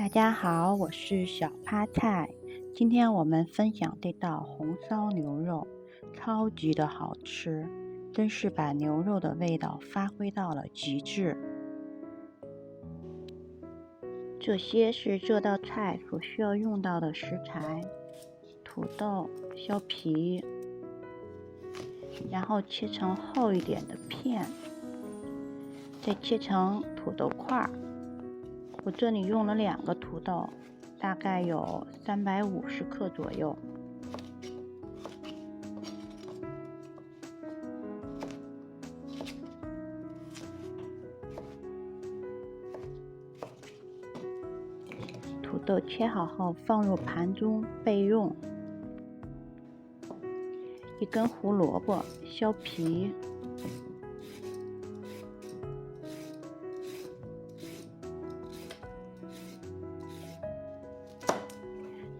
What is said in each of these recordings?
大家好，我是小趴菜。今天我们分享这道红烧牛肉，超级的好吃，真是把牛肉的味道发挥到了极致。这些是这道菜所需要用到的食材：土豆、削皮，然后切成厚一点的片，再切成土豆块。我这里用了2个土豆，大概有350克左右。土豆切好后放入盘中备用。1根胡萝卜削皮，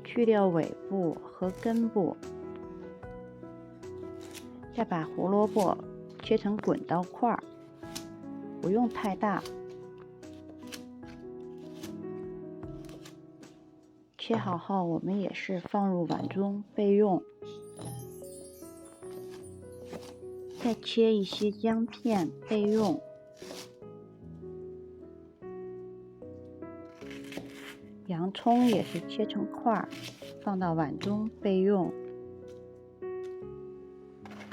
去掉尾部和根部，再把胡萝卜切成滚刀块，不用太大。切好后，我们也是放入碗中备用。再切一些姜片备用。洋葱也是切成块，放到碗中备用。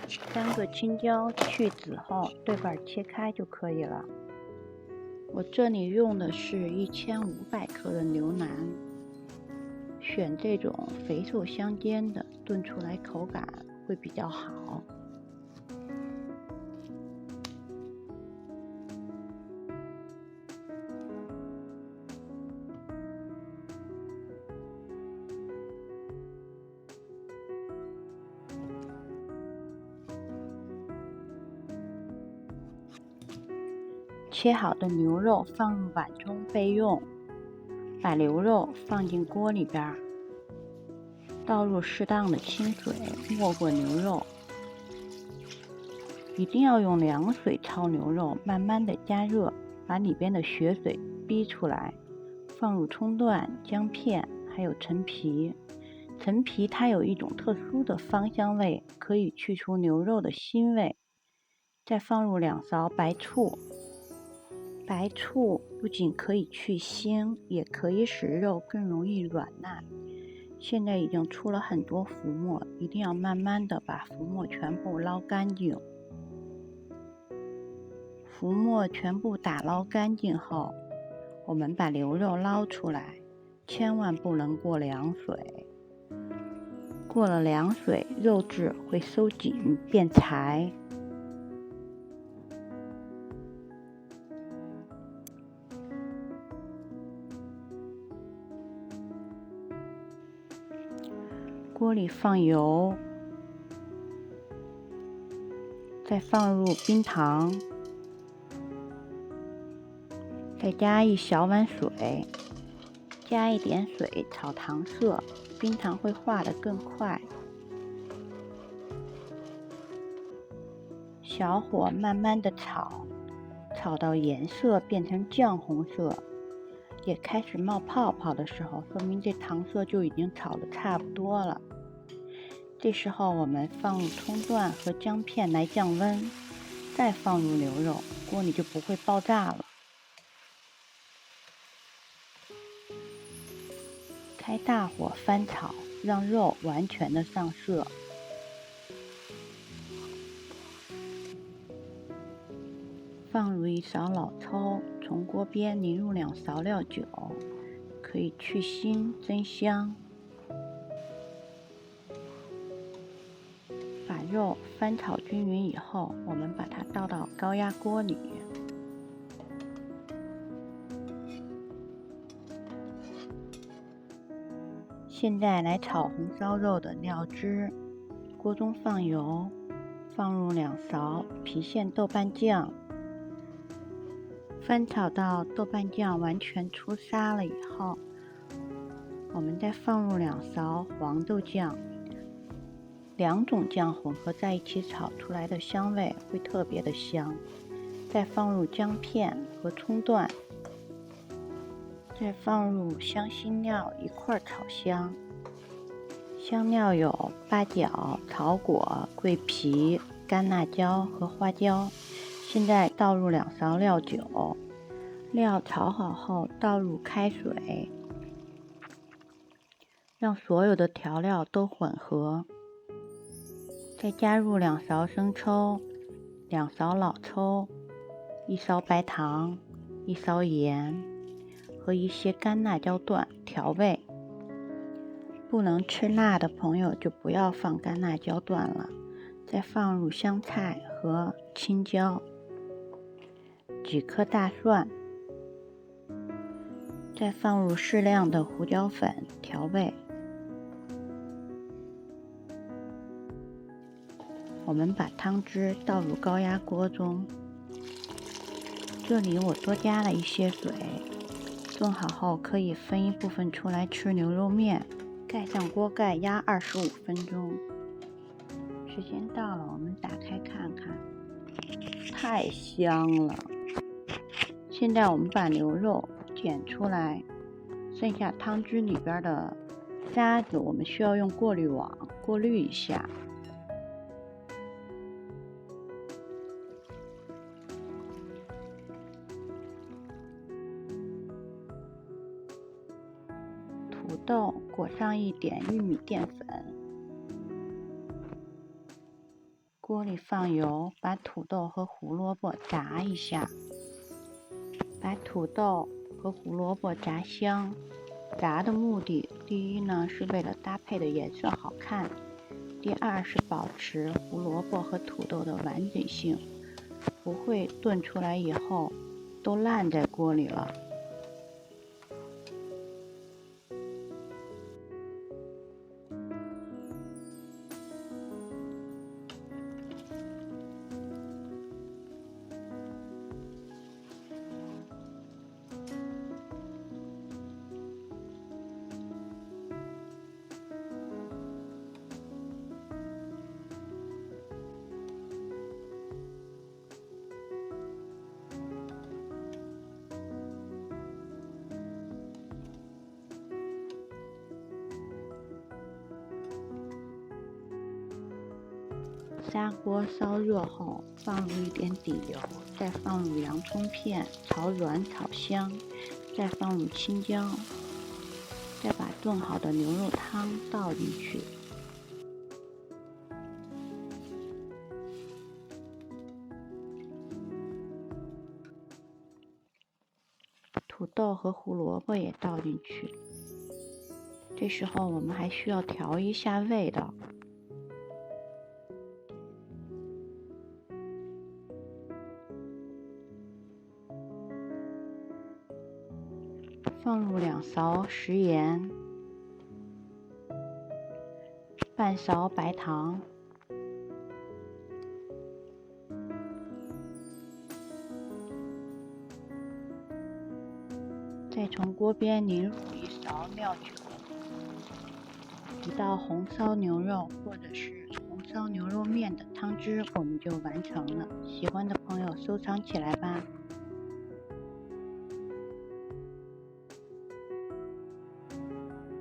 3个青椒去籽后对半切开就可以了。我这里用的是1500克的牛腩，选这种肥瘦相间的，炖出来口感会比较好。切好的牛肉放入碗中备用。把牛肉放进锅里边，倒入适当的清水，没过牛肉。一定要用凉水焯牛肉，慢慢的加热，把里边的血水逼出来。放入葱段、姜片，还有陈皮。陈皮它有一种特殊的芳香味，可以去除牛肉的腥味。再放入2勺白醋。白醋不仅可以去腥，也可以使肉更容易软烂。现在已经出了很多浮沫，一定要慢慢的把浮沫全部捞干净。浮沫全部打捞干净后，我们把牛肉捞出来，千万不能过凉水。过了凉水，肉质会收紧变柴。锅里放油，再放入冰糖，再加1小碗水，加一点水炒糖色，冰糖会化得更快。小火慢慢的炒，炒到颜色变成酱红色，也开始冒泡泡的时候，说明这糖色就已经炒得差不多了。这时候我们放入葱段和姜片来降温，再放入牛肉，锅里就不会爆炸了。开大火翻炒，让肉完全的上色。放入1勺老抽，从锅边淋入2勺料酒，可以去腥增香。把肉翻炒均匀以后，我们把它倒到高压锅里。现在来炒红烧肉的料汁。锅中放油，放入2勺郫县豆瓣酱。翻炒到豆瓣酱完全出沙了以后，我们再放入2勺黄豆酱。2种酱混合在一起炒出来的香味会特别的香。再放入姜片和葱段，再放入香辛料一块炒香。香料有八角、草果、桂皮、干辣椒和花椒。现在倒入2勺料酒，料炒好后倒入开水，让所有的调料都混合。再加入2勺生抽、2勺老抽、1勺白糖、1勺盐和一些干辣椒段调味。不能吃辣的朋友就不要放干辣椒段了。再放入香菜和青椒，几颗大蒜，再放入适量的胡椒粉调味。我们把汤汁倒入高压锅中，这里我多加了一些水，炖好后可以分一部分出来吃牛肉面。盖上锅盖压25分钟。时间到了，我们打开看看，太香了。现在我们把牛肉剪出来，剩下汤汁里边的渣子我们需要用过滤网过滤一下。土豆裹上一点玉米淀粉，锅里放油，把土豆和胡萝卜炸一下，把土豆和胡萝卜炸香。炸的目的，第一呢是为了搭配的颜色好看，第二是保持胡萝卜和土豆的完整性，不会炖出来以后都烂在锅里了。砂锅烧热后，放入一点底油，再放入洋葱片，炒软炒香，再放入青椒，再把炖好的牛肉汤倒进去。土豆和胡萝卜也倒进去。这时候我们还需要调一下味道。放入2勺食盐，半勺白糖，再从锅边淋入1勺料酒。一道红烧牛肉或者是红烧牛肉面的汤汁我们就完成了。喜欢的朋友收藏起来吧。